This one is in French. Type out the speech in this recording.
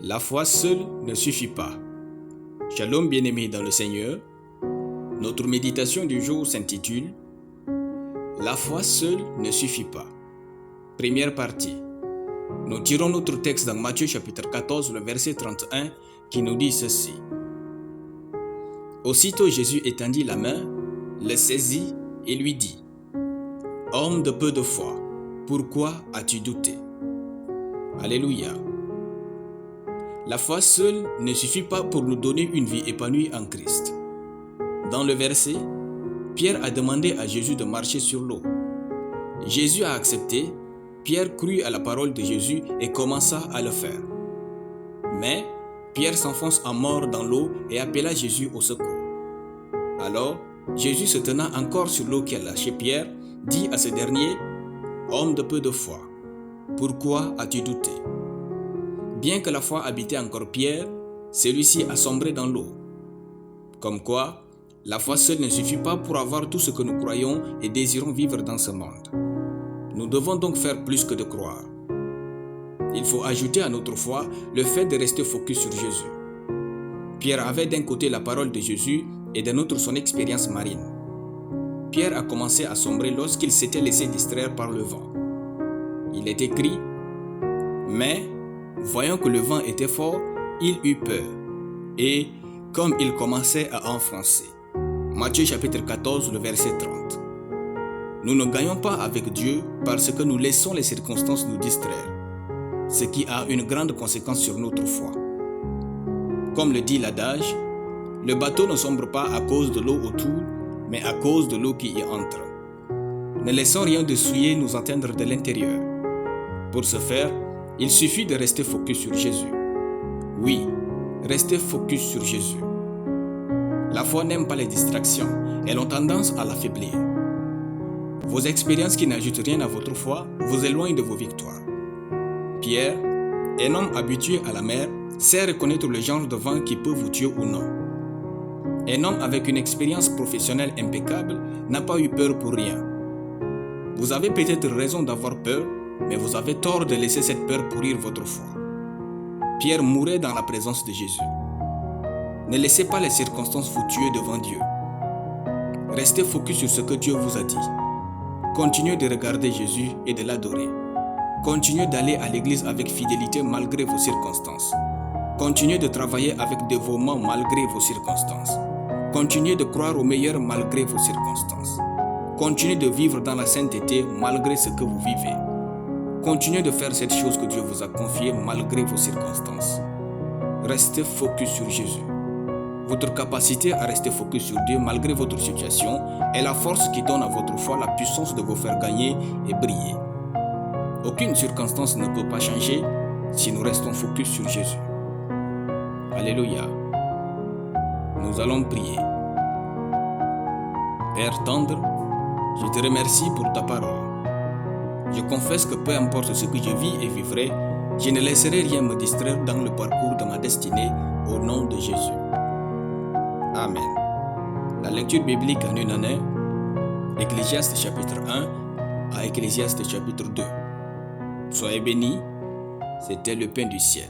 La foi seule ne suffit pas. Shalom bien-aimés dans le Seigneur. Notre méditation du jour s'intitule « La foi seule ne suffit pas ». Première partie. Nous tirons notre texte dans Matthieu chapitre 14, le verset 31 qui nous dit ceci. Aussitôt Jésus étendit la main, le saisit et lui dit « Homme de peu de foi, pourquoi as-tu douté ?» Alléluia. La foi seule ne suffit pas pour nous donner une vie épanouie en Christ. Dans le verset, Pierre a demandé à Jésus de marcher sur l'eau. Jésus a accepté, Pierre crut à la parole de Jésus et commença à le faire. Mais Pierre s'enfonce à mort dans l'eau et appela Jésus au secours. Alors, Jésus se tenant encore sur l'eau qui a lâché Pierre, dit à ce dernier, « Homme de peu de foi, pourquoi as-tu douté ?» Bien que la foi habitait encore Pierre, celui-ci a sombré dans l'eau. Comme quoi, la foi seule ne suffit pas pour avoir tout ce que nous croyons et désirons vivre dans ce monde. Nous devons donc faire plus que de croire. Il faut ajouter à notre foi le fait de rester focus sur Jésus. Pierre avait d'un côté la parole de Jésus et d'un autre son expérience marine. Pierre a commencé à sombrer lorsqu'il s'était laissé distraire par le vent. Il est écrit, mais voyant que le vent était fort, il eut peur. Et comme il commençait à enfoncer. Matthieu chapitre 14, le verset 30. Nous ne gagnons pas avec Dieu parce que nous laissons les circonstances nous distraire, ce qui a une grande conséquence sur notre foi. Comme le dit l'adage, le bateau ne sombre pas à cause de l'eau autour, mais à cause de l'eau qui y entre. Ne laissons rien de souillé nous atteindre de l'intérieur. Pour ce faire, il suffit de rester focus sur Jésus. Oui, restez focus sur Jésus. La foi n'aime pas les distractions, elles ont tendance à l'affaiblir. Vos expériences qui n'ajoutent rien à votre foi vous éloignent de vos victoires. Pierre, un homme habitué à la mer, sait reconnaître le genre de vent qui peut vous tuer ou non. Un homme avec une expérience professionnelle impeccable n'a pas eu peur pour rien. Vous avez peut-être raison d'avoir peur, mais vous avez tort de laisser cette peur pourrir votre foi. Pierre mourait dans la présence de Jésus. Ne laissez pas les circonstances vous tuer devant Dieu. Restez focus sur ce que Dieu vous a dit. Continuez de regarder Jésus et de l'adorer. Continuez d'aller à l'église avec fidélité malgré vos circonstances. Continuez de travailler avec dévouement malgré vos circonstances. Continuez de croire au meilleur malgré vos circonstances. Continuez de vivre dans la sainteté malgré ce que vous vivez. Continuez de faire cette chose que Dieu vous a confiée malgré vos circonstances. Restez focus sur Jésus. Votre capacité à rester focus sur Dieu malgré votre situation est la force qui donne à votre foi la puissance de vous faire gagner et briller. Aucune circonstance ne peut pas changer si nous restons focus sur Jésus. Alléluia. Nous allons prier. Père tendre, je te remercie pour ta parole. Je confesse que peu importe ce que je vis et vivrai, je ne laisserai rien me distraire dans le parcours de ma destinée au nom de Jésus. Amen. La lecture biblique en une année, Ecclésiaste chapitre 1 à Ecclésiaste chapitre 2. Soyez bénis, c'était le pain du ciel.